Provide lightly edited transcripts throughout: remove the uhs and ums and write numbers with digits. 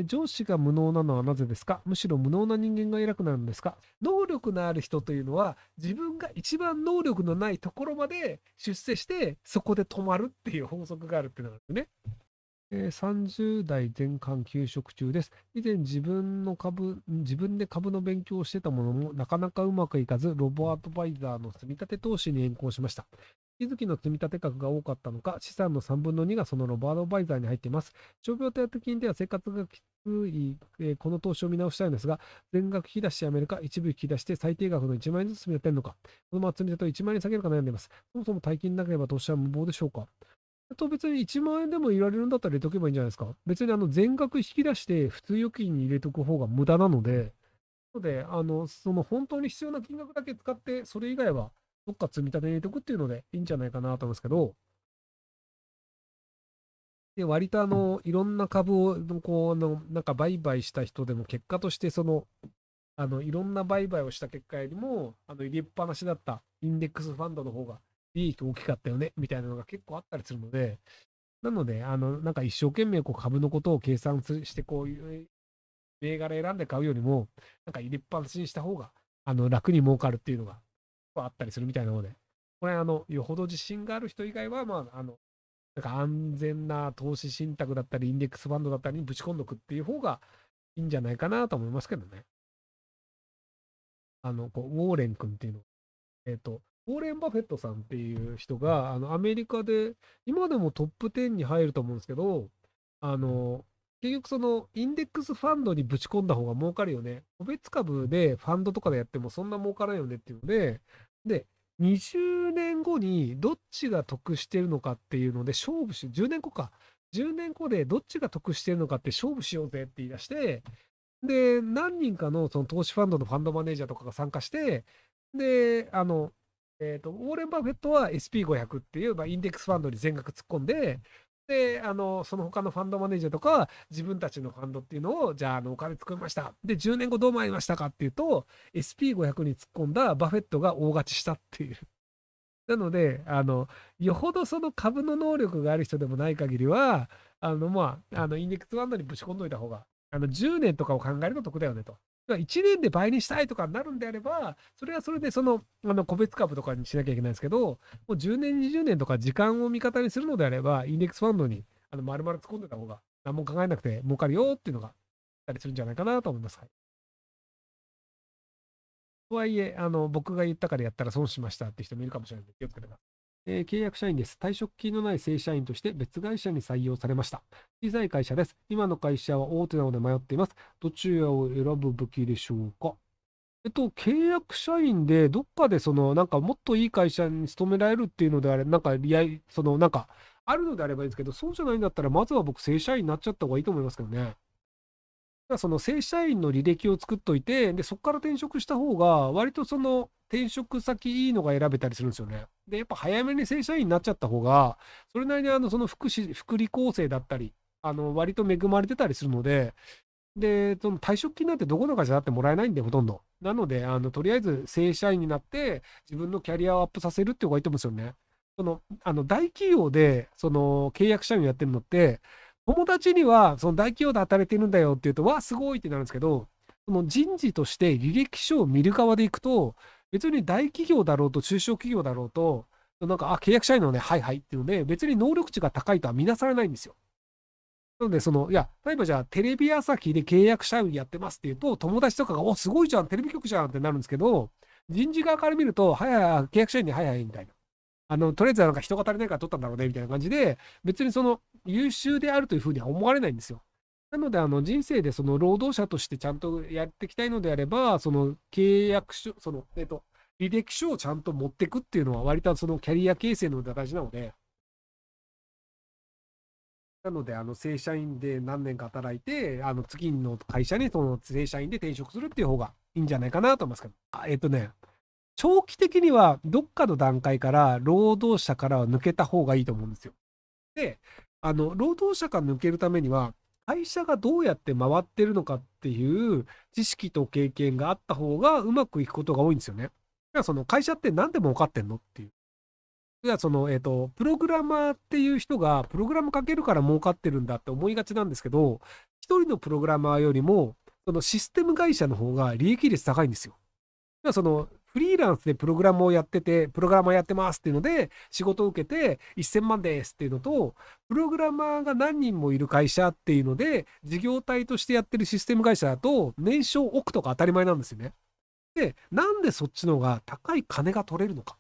上司が無能なのはなぜですか？むしろ無能な人間が偉くなるんですか？能力のある人というのは、自分が一番能力のないところまで出世して、そこで止まるっていう法則があるっていうのがあるんですね。30代前半休職中です。以前自分で株の勉強をしてたものもなかなかうまくいかず、ロボアドバイザーの積み立て投資に変更しました。月々の積み立て額が多かったのか、資産の3分の2がそのロボアドバイザーに入っています。傷病手当金では生活がきつい、この投資を見直したいのですが、全額引き出してやめるか、一部引き出して最低額の1万円ずつ積み立てるのか、このまま積み立てを1万円に下げるか悩んでいます。そもそも大金なければ投資は無謀でしょうか？別に1万円でもいられるんだったら入れとけばいいんじゃないですか。別に全額引き出して普通預金に入れとく方が無駄なので、その本当に必要な金額だけ使って、それ以外はどっか積み立てに入れとくっていうのでいいんじゃないかなと思うんですけど、で、割といろんな株を、なんか売買した人でも結果としていろんな売買をした結果よりも、入れっぱなしだったインデックスファンドの方が利益大きかったよね、みたいなのが結構あったりするので、なので、なんか一生懸命株のことを計算して、こういう銘柄選んで買うよりも、なんか入れっぱなしにした方が、楽に儲かるっていうのがあったりするみたいなので、これ、よほど自信がある人以外は、なんか安全な投資信託だったり、インデックスファンドだったりにぶち込んどくっていう方がいいんじゃないかなと思いますけどね。ウォーレン君っていうの。ウォーレン・バフェットさんっていう人が、アメリカで、今でもトップ10に入ると思うんですけど、あの、結局インデックスファンドにぶち込んだ方が儲かるよね。個別株でファンドとかでやってもそんな儲からないよねっていうので、で、20年後にどっちが得してるのかっていうので勝負し、10年後か。10年後でどっちが得してるのかって勝負しようぜって言い出して、で、何人かのその投資ファンドのファンドマネージャーとかが参加して、で、ウォーレン・バフェットは SP500 っていう、インデックスファンドに全額突っ込んで、で、その他のファンドマネージャーとかは自分たちのファンドっていうのを、じゃあ、お金作りました。で、10年後どう参りましたかっていうと、SP500 に突っ込んだバフェットが大勝ちしたっていう。なので、よほどその株の能力がある人でもない限りは、インデックスファンドにぶち込んどいた方が、10年とかを考えると得だよねと。1年で倍にしたいとかになるんであれば、それはそれで個別株とかにしなきゃいけないんですけど、もう10年、20年とか時間を味方にするのであれば、インデックスファンドに丸々突っ込んでた方が、何も考えなくて儲かるよっていうのがあったりするんじゃないかなと思います。はい。とはいえ、僕が言ったからやったら損しましたって人もいるかもしれないので気をつけてください。契約社員です。退職金のない正社員として別会社に採用されました。小さい会社です。今の会社は大手なので迷っています。どちらを選ぶべきでしょうか？契約社員で、どっかでなんかもっといい会社に勤められるっていうのであれ、なんか、なんか、あるのであればいいんですけど、そうじゃないんだったら、まずは僕、正社員になっちゃった方がいいと思いますけどね。その正社員の履歴を作っといて、で、そこから転職した方が、割と転職先いいのが選べたりするんですよね。で、やっぱ早めに正社員になっちゃった方が、それなりにその福利厚生だったり、割と恵まれてたりするので、で、その退職金なんてどこの会社だってもらえないんで、ほとんど。なので、とりあえず正社員になって、自分のキャリアをアップさせるっていう方がいいと思うんですよね。大企業で、契約社員をやってるのって、友達には、その大企業で働いてるんだよって言うと、わあ、すごいってなるんですけど、その人事として履歴書を見る側でいくと、別に大企業だろうと中小企業だろうと、なんか、あ、契約社員のね、はいはいっていうので、別に能力値が高いとは見なされないんですよ。なので、いや、例えばじゃあ、テレビ朝日で契約社員やってますっていうと、友達とかが、お、すごいじゃん、テレビ局じゃんってなるんですけど、人事側から見ると、はいはいはい、契約社員に、はいはい、みたいな。とりあえずはなんか人が足りないから取ったんだろうね、みたいな感じで、別に優秀であるというふうには思われないんですよ。なので、人生で労働者としてちゃんとやっていきたいのであれば、契約書、履歴書をちゃんと持っていくっていうのは、割とキャリア形成の大事なので、なので、正社員で何年か働いて、次の会社にその正社員で転職するっていう方がいいんじゃないかなと思いますけど。長期的にはどっかの段階から労働者からは抜けた方がいいと思うんですよ。で、労働者から抜けるためには、会社がどうやって回ってるのかっていう知識と経験があった方がうまくいくことが多いんですよね。だからその会社って何で儲かってんのっていう。じゃあプログラマーっていう人が、プログラム書けるから儲かってるんだって思いがちなんですけど、一人のプログラマーよりも、そのシステム会社の方が利益率高いんですよ。じゃあフリーランスでプログラムをやってて、プログラマーやってますっていうので、仕事を受けて1000万ですっていうのと、プログラマーが何人もいる会社っていうので、事業体としてやってるシステム会社だと、年商億とか当たり前なんですよね。で、なんでそっちの方が高い金が取れるのかっ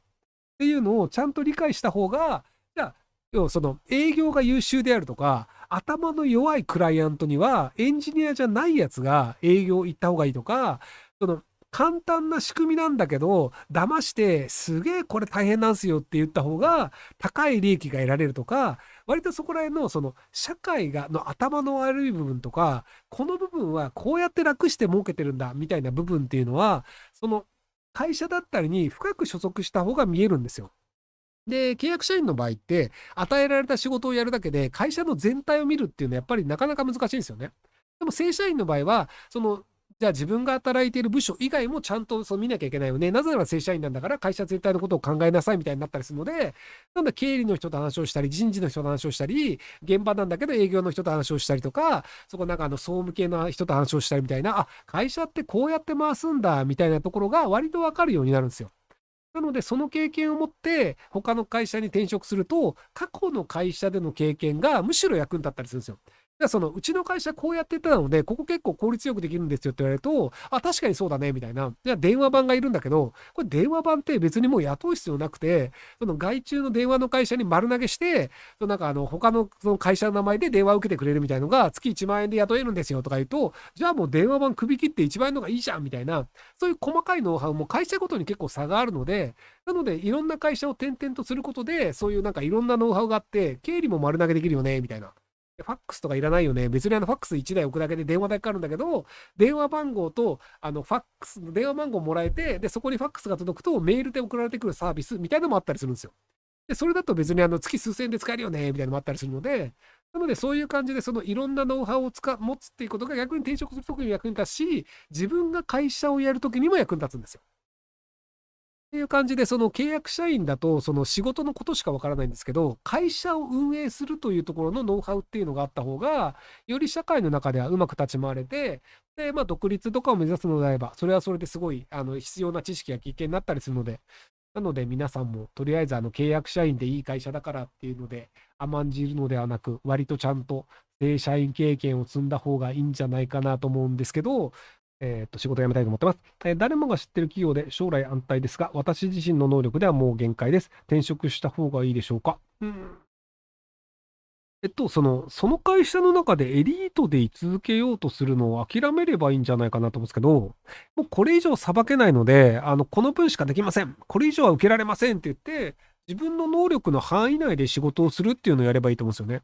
ていうのをちゃんと理解した方が、じゃあ、要は営業が優秀であるとか、頭の弱いクライアントにはエンジニアじゃないやつが営業行った方がいいとか、その簡単な仕組みなんだけど、騙してすげえこれ大変なんすよって言った方が高い利益が得られるとか、割とそこら辺の社会の頭の悪い部分とか、この部分はこうやって楽して儲けてるんだみたいな部分っていうのは、会社だったりに深く所属した方が見えるんですよ。で、契約社員の場合って、与えられた仕事をやるだけで、会社の全体を見るっていうのはやっぱりなかなか難しいんですよね。でも正社員の場合は、じゃあ自分が働いている部署以外もちゃんと見なきゃいけないよね。なぜなら正社員なんだから会社全体のことを考えなさいみたいになったりするので、なんだ経理の人と話をしたり、人事の人と話をしたり、現場なんだけど営業の人と話をしたりとか、そこなんか総務系の人と話をしたりみたいな、あ、会社ってこうやって回すんだみたいなところが割とわかるようになるんですよ。なので、その経験を持って、他の会社に転職すると、過去の会社での経験がむしろ役に立ったりするんですよ。じゃあうちの会社こうやってたので、ここ結構効率よくできるんですよって言われると、あ、確かにそうだね、みたいな。じゃあ電話番がいるんだけど、これ電話番って別にもう雇う必要なくて、外注の電話の会社に丸投げして、なんか他のその会社の名前で電話を受けてくれるみたいのが、月1万円で雇えるんですよとか言うと、じゃあもう電話番首切って1万円の方がいいじゃん、みたいな、そういう細かいノウハウも会社ごとに結構差があるので、なので、いろんな会社を転々とすることで、そういうなんかいろんなノウハウがあって、経理も丸投げできるよね、みたいな。ファックスとかいらないよね。別にファックス1台置くだけで電話代かかるんだけど、電話番号とファックスの電話番号もらえて、で、そこにファックスが届くとメールで送られてくるサービスみたいなのもあったりするんですよ。で、それだと別に月数千円で使えるよね、みたいなのもあったりするので、なのでそういう感じでいろんなノウハウを持つっていうことが逆に転職するときに役に立つし、自分が会社をやるときにも役に立つんですよ。っていう感じで、契約社員だと、仕事のことしかわからないんですけど、会社を運営するというところのノウハウっていうのがあった方が、より社会の中ではうまく立ち回れて、で、まあ、独立とかを目指すのであれば、それはそれですごい、必要な知識や経験になったりするので、なので皆さんも、とりあえず契約社員でいい会社だからっていうので、甘んじるのではなく、割とちゃんと正社員経験を積んだ方がいいんじゃないかなと思うんですけど、仕事を辞めたいと思ってます。誰もが知ってる企業で将来安泰ですが、私自身の能力ではもう限界です。転職した方がいいでしょうか。その会社の中でエリートで居続けようとするのを諦めればいいんじゃないかなと思うんですけど、もうこれ以上裁けないので、この分しかできません。これ以上は受けられませんって言って、自分の能力の範囲内で仕事をするっていうのをやればいいと思うんですよね。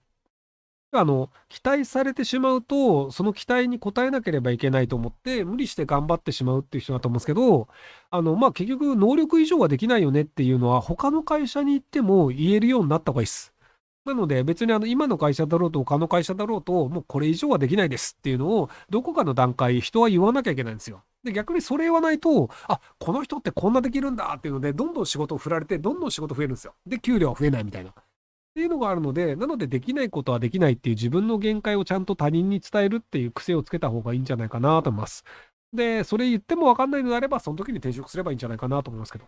期待されてしまうと、その期待に応えなければいけないと思って、無理して頑張ってしまうっていう人だと思うんですけど、まあ、結局、能力以上はできないよねっていうのは、他の会社に行っても言えるようになった方がいいです。なので、別に今の会社だろうと、他の会社だろうと、もうこれ以上はできないですっていうのを、どこかの段階、人は言わなきゃいけないんですよ。で、逆にそれ言わないと、あ、この人ってこんなできるんだっていうので、どんどん仕事を振られて、どんどん仕事増えるんですよ。で、給料は増えないみたいな。っていうのがあるので、なのでできないことはできないっていう自分の限界をちゃんと他人に伝えるっていう癖をつけた方がいいんじゃないかなと思います。で、それ言っても分かんないのであれば、その時に転職すればいいんじゃないかなと思いますけど。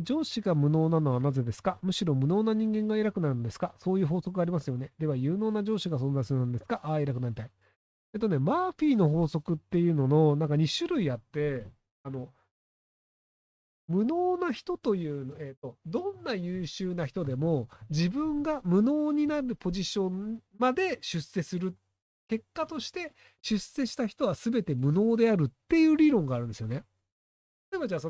上司が無能なのはなぜですか？むしろ無能な人間が偉くなるんですか？そういう法則がありますよね。では、有能な上司が存在するんですか？ああ、偉くなりたい。マーフィーの法則っていうのの、なんか2種類あって、あの、無能な人というの、どんな優秀な人でも自分が無能になるポジションまで出世する。結果として出世した人は全て無能であるっていう理論があるんですよね。例えばじゃあ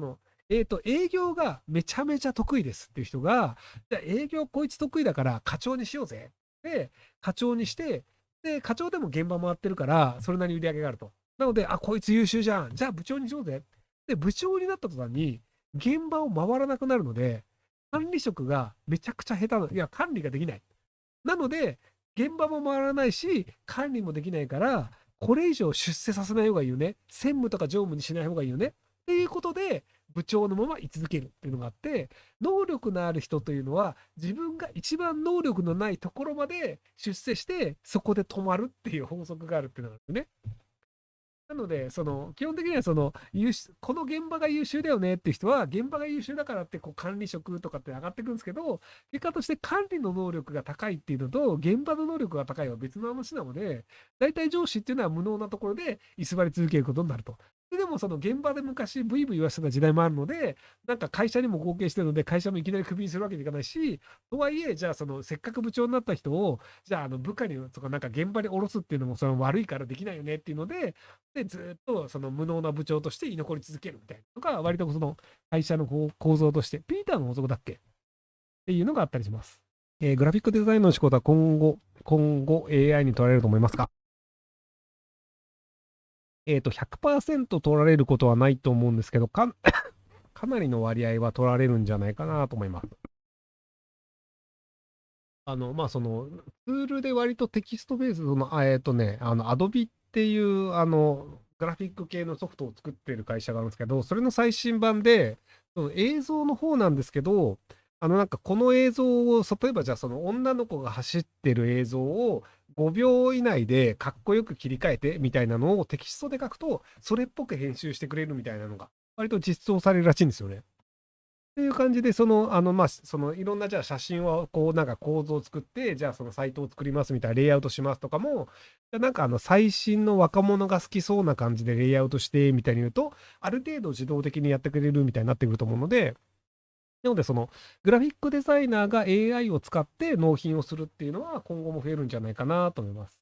営業がめちゃめちゃ得意ですっていう人が、じゃあ営業こいつ得意だから課長にしようぜ。で、課長にして、で、課長でも現場回ってるから、それなりに売り上げがあると。なので、あ、こいつ優秀じゃん。じゃあ部長にしようぜ。で、部長になった途端に、現場を回らなくなるので、管理職がめちゃくちゃ下手な、いや、管理ができない。なので、現場も回らないし、管理もできないから、これ以上出世させない方がいいよね。専務とか常務にしない方がいいよね。っていうことで、部長のまま居続けるっていうのがあって、能力のある人というのは自分が一番能力のないところまで出世してそこで止まるっていう法則があるっていうのがあるんですね。なので、基本的にはこの現場が優秀だよねっていう人は、現場が優秀だからってこう管理職とかって上がってくるんですけど、結果として管理の能力が高いっていうのと、現場の能力が高いは別の話なので、大体上司っていうのは無能なところで居座り続けることになると。でもその現場で昔ブイブイ言わせてた時代もあるので、なんか会社にも貢献してるので、会社もいきなりクビにするわけにいかないし、とはいえ、じゃあせっかく部長になった人を、じゃあ部下にとかなんか現場に下ろすっていうのもそれ悪いからできないよねっていうので、ずっとその無能な部長として居残り続けるみたいなのが、割とその会社の構造として、ピーターの法則だっけっていうのがあったりします。グラフィックデザインの仕事は今後 AI に取られると思いますか？100% 取られることはないと思うんですけど、かなりの割合は取られるんじゃないかなと思います。ツールで割とテキストベースの、Adobe っていう、グラフィック系のソフトを作ってる会社があるんですけど、それの最新版で、その映像の方なんですけど、なんかこの映像を、例えばじゃあその女の子が走ってる映像を5秒以内でかっこよく切り替えてみたいなのをテキストで書くと、それっぽく編集してくれるみたいなのが、割と実装されるらしいんですよね。っていう感じで、いろんなじゃあ写真をこうなんか構造を作って、じゃあそのサイトを作りますみたいなレイアウトしますとかも、じゃあなんか最新の若者が好きそうな感じでレイアウトしてみたいに言うと、ある程度自動的にやってくれるみたいになってくると思うので、なのでグラフィックデザイナーが AI を使って納品をするっていうのは今後も増えるんじゃないかなと思います。